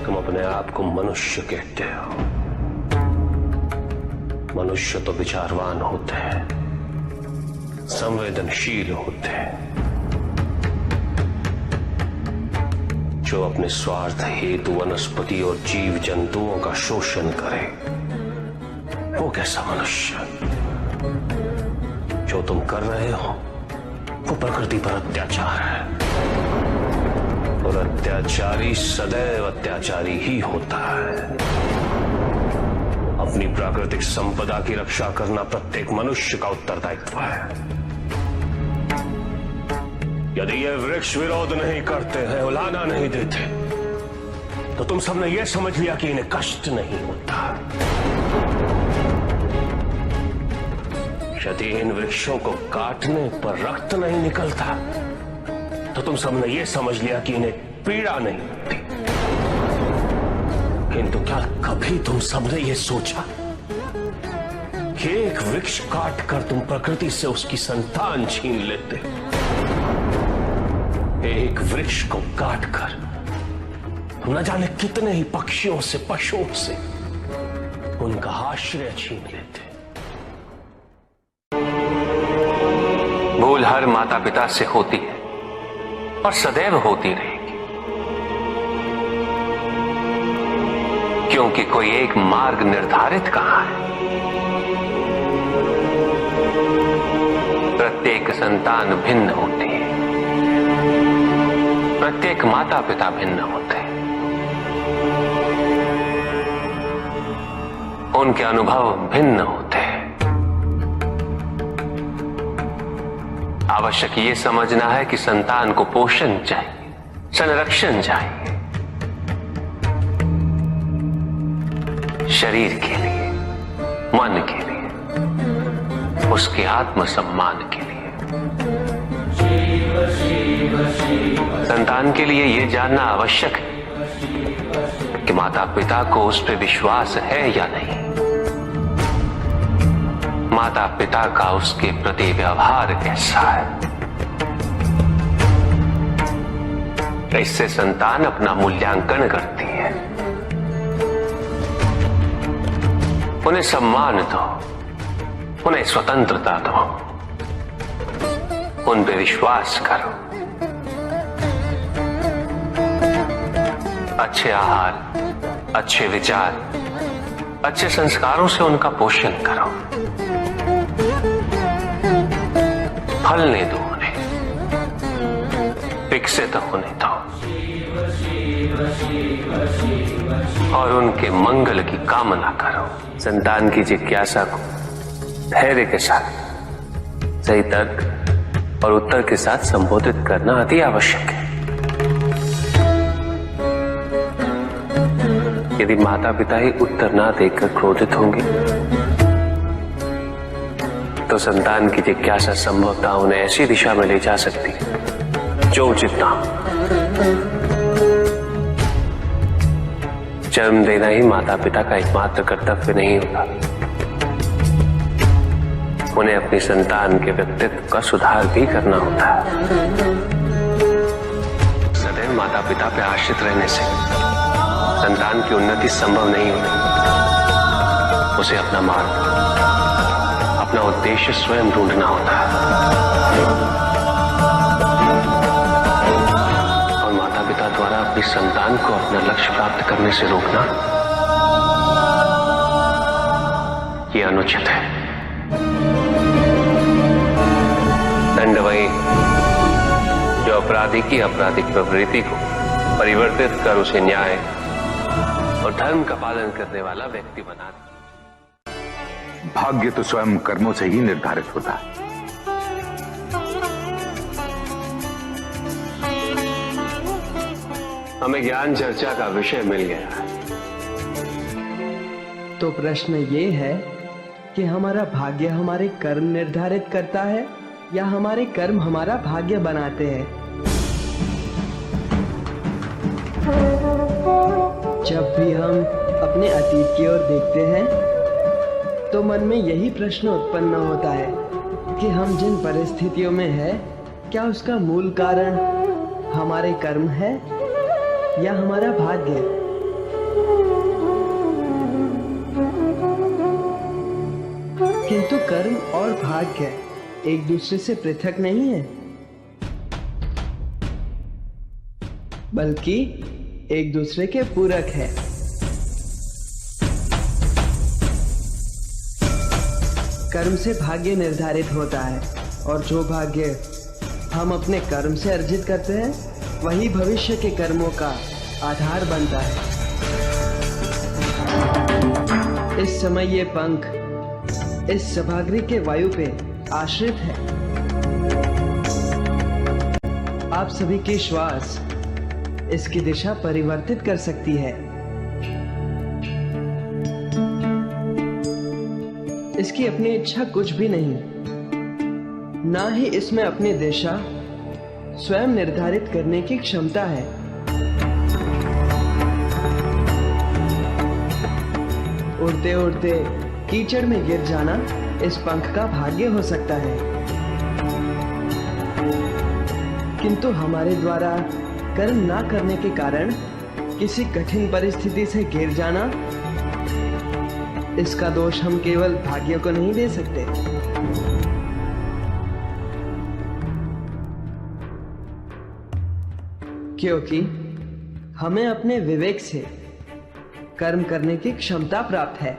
तुम अपने आप को मनुष्य कहते हो। मनुष्य तो विचारवान होते हैं, संवेदनशील होते हैं। जो अपने स्वार्थ हेतु वनस्पति और जीव जंतुओं का शोषण करे, वो कैसा मनुष्य? जो तुम कर रहे हो वो प्रकृति पर अत्याचार है, और अत्याचारी सदैव अत्याचारी ही होता है। अपनी प्राकृतिक संपदा की रक्षा करना प्रत्येक मनुष्य का उत्तरदायित्व है। यदि ये वृक्ष विरोध नहीं करते हैं, उलाहना नहीं देते, तो तुम सबने ये समझ लिया कि इन्हें कष्ट नहीं होता। यदि इन वृक्षों को काटने पर रक्त नहीं निकलता, तो तुम सबने ये समझ लिया कि इन्हें पीड़ा नहीं होती। किंतु क्या कभी तुम सबने ये सोचा कि एक वृक्ष काटकर तुम प्रकृति से उसकी संतान छीन लेते? एक वृक्ष को काटकर न जाने कितने ही पक्षियों से, पशुओं से उनका आश्रय छीन लेते। भूल हर माता पिता से होती है और सदैव होती रहेगी, क्योंकि कोई एक मार्ग निर्धारित कहां है। प्रत्येक संतान भिन्न होती है, प्रत्येक माता पिता भिन्न होते हैं, उनके अनुभव भिन्न होते हैं। आवश्यक ये समझना है कि संतान को पोषण चाहिए, संरक्षण चाहिए, शरीर के लिए, मन के लिए, उसके आत्मसम्मान के लिए। संतान के लिए यह जानना आवश्यक है कि माता पिता को उस पर विश्वास है या नहीं, माता पिता का उसके प्रति व्यवहार कैसा है। इससे संतान अपना मूल्यांकन करती है। उन्हें सम्मान दो, उन्हें स्वतंत्रता दो, उन पे विश्वास करो। अच्छे आहार, अच्छे विचार, अच्छे संस्कारों से उनका पोषण करो। फलने दो उन्हें, विकसित होने दो, और उनके मंगल की कामना करो। संतान की जिज्ञासा को धैर्य के साथ, सही तर्क और उत्तर के साथ संबोधित करना अति आवश्यक है। यदि माता पिता ही उत्तर ना देकर क्रोधित होंगे, तो संतान की जिज्ञासा संभवतः उन्हें ऐसी दिशा में ले जा सकती है जो उचित ना हो। जन्म देना ही माता पिता का एकमात्र कर्तव्य नहीं होता, उन्हें अपनी संतान के व्यक्तित्व का सुधार भी करना होता है। सदैव माता पिता पर आश्रित रहने से संतान की उन्नति संभव नहीं होती। उसे अपना मार्ग, अपना उद्देश्य स्वयं ढूंढना होता है, और माता पिता द्वारा अपनी संतान को अपना लक्ष्य प्राप्त करने से रोकना यह अनुचित है। दंड वही जो अपराधी की आपराधिक प्रवृत्ति को परिवर्तित कर उसे न्याय और धर्म का पालन करने वाला व्यक्ति बना दे। भाग्य तो स्वयं कर्मों से ही निर्धारित होता है। हमें ज्ञान चर्चा का विषय मिल गया है। तो प्रश्न ये है कि हमारा भाग्य हमारे कर्म निर्धारित करता है या हमारे कर्म हमारा भाग्य बनाते हैं? जब भी हम अपने अतीत की ओर देखते हैं तो मन में यही प्रश्न उत्पन्न होता है कि हम जिन परिस्थितियों में हैं, क्या उसका मूल कारण हमारे कर्म है या हमारा भाग्य? किंतु कर्म और भाग्य एक दूसरे से पृथक नहीं है, बल्कि एक दूसरे के पूरक है। कर्म से भाग्य निर्धारित होता है, और जो भाग्य हम अपने कर्म से अर्जित करते हैं वही भविष्य के कर्मों का आधार बनता है। इस समय ये पंख इस सभागृह के वायु पे आश्रित है। आप सभी की श्वास इसकी दिशा परिवर्तित कर सकती है। इसकी अपनी इच्छा कुछ भी नहीं, ना ही इसमें अपनी दिशा स्वयं निर्धारित करने की क्षमता है। उड़ते उड़ते कीचड़ में गिर जाना इस पंख का भाग्य हो सकता है, किंतु हमारे द्वारा कर्म ना करने के कारण किसी कठिन परिस्थिति से घिर जाना, इसका दोष हम केवल भाग्य को नहीं दे सकते। क्योंकि हमें अपने विवेक से कर्म करने की क्षमता प्राप्त है।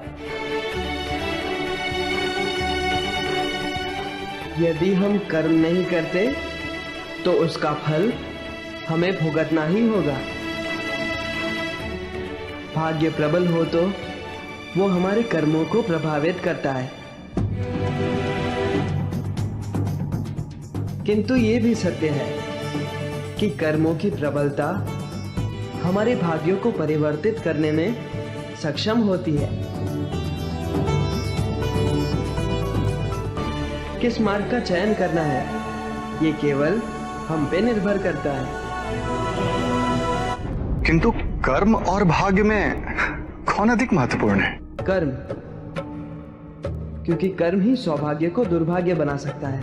यदि हम कर्म नहीं करते तो उसका फल हमें भुगतना ही होगा। भाग्य प्रबल हो तो वो हमारे कर्मों को प्रभावित करता है, किंतु ये भी सत्य है कि कर्मों की प्रबलता हमारे भाग्यों को परिवर्तित करने में सक्षम होती है। किस मार्ग का चयन करना है, ये केवल हम पे निर्भर करता है। किंतु कर्म और भाग्य में कौन अधिक महत्वपूर्ण है? कर्म, क्योंकि कर्म ही सौभाग्य को दुर्भाग्य बना सकता है,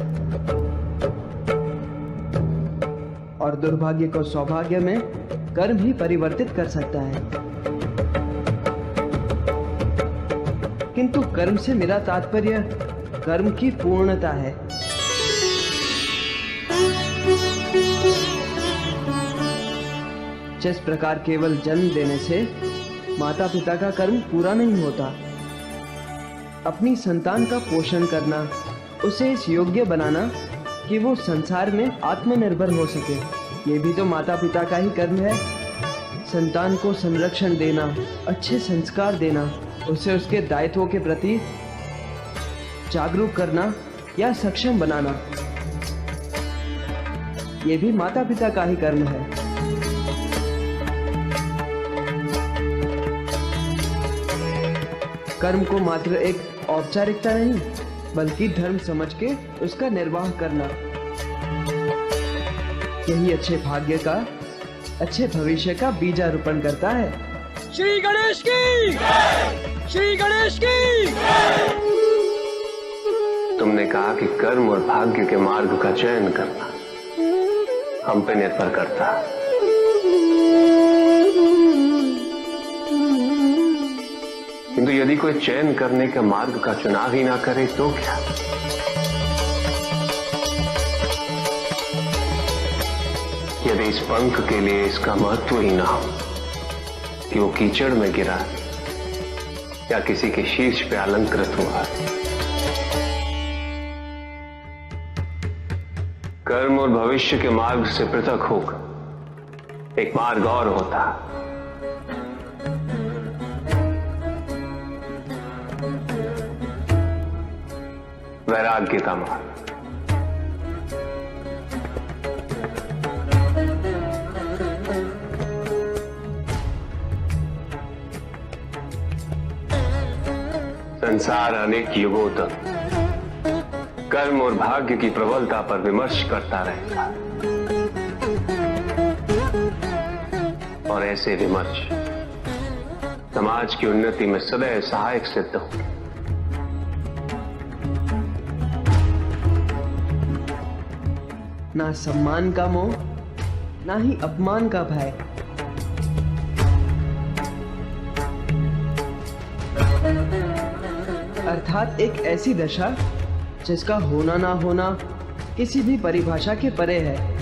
और दुर्भाग्य को सौभाग्य में कर्म ही परिवर्तित कर सकता है। किंतु कर्म से मेरा तात्पर्य कर्म की पूर्णता है। जिस प्रकार केवल जन्म देने से माता पिता का कर्म पूरा नहीं होता, अपनी संतान का पोषण करना, उसे इस योग्य बनाना कि वो संसार में आत्मनिर्भर हो सके, ये भी तो माता पिता का ही कर्म है। संतान को संरक्षण देना, अच्छे संस्कार देना, उसे उसके दायित्वों के प्रति जागरूक करना या सक्षम बनाना, ये भी माता पिता का ही कर्म है। कर्म को मात्र एक औपचारिकता नहीं, बल्कि धर्म समझ के उसका निर्वाह करना, यही अच्छे भाग्य का, अच्छे भविष्य का बीजारोपण करता है। श्री गणेश की, श्री गणेश की। तुमने कहा कि कर्म और भाग्य के मार्ग का चयन करना हम पे निर्भर करता है। किंतु यदि कोई चयन करने के मार्ग का चुनाव ही ना करे तो क्या? यदि इस पंख के लिए इसका महत्व ही ना हो कि वो कीचड़ में गिरा या किसी के शीर्ष पे अलंकृत हुआ। कर्म और भविष्य के मार्ग से पृथक होकर एक मार्ग और होता, वैराग्य का मार्ग। संसार अनेक युगों तक कर्म और भाग्य की प्रबलता पर विमर्श करता रहेगा, और ऐसे विमर्श समाज की उन्नति में सदैव सहायक सिद्ध हो। ना सम्मान का मोह, ना ही अपमान का भय। अर्थात एक ऐसी दशा जिसका होना ना होना किसी भी परिभाषा के परे है।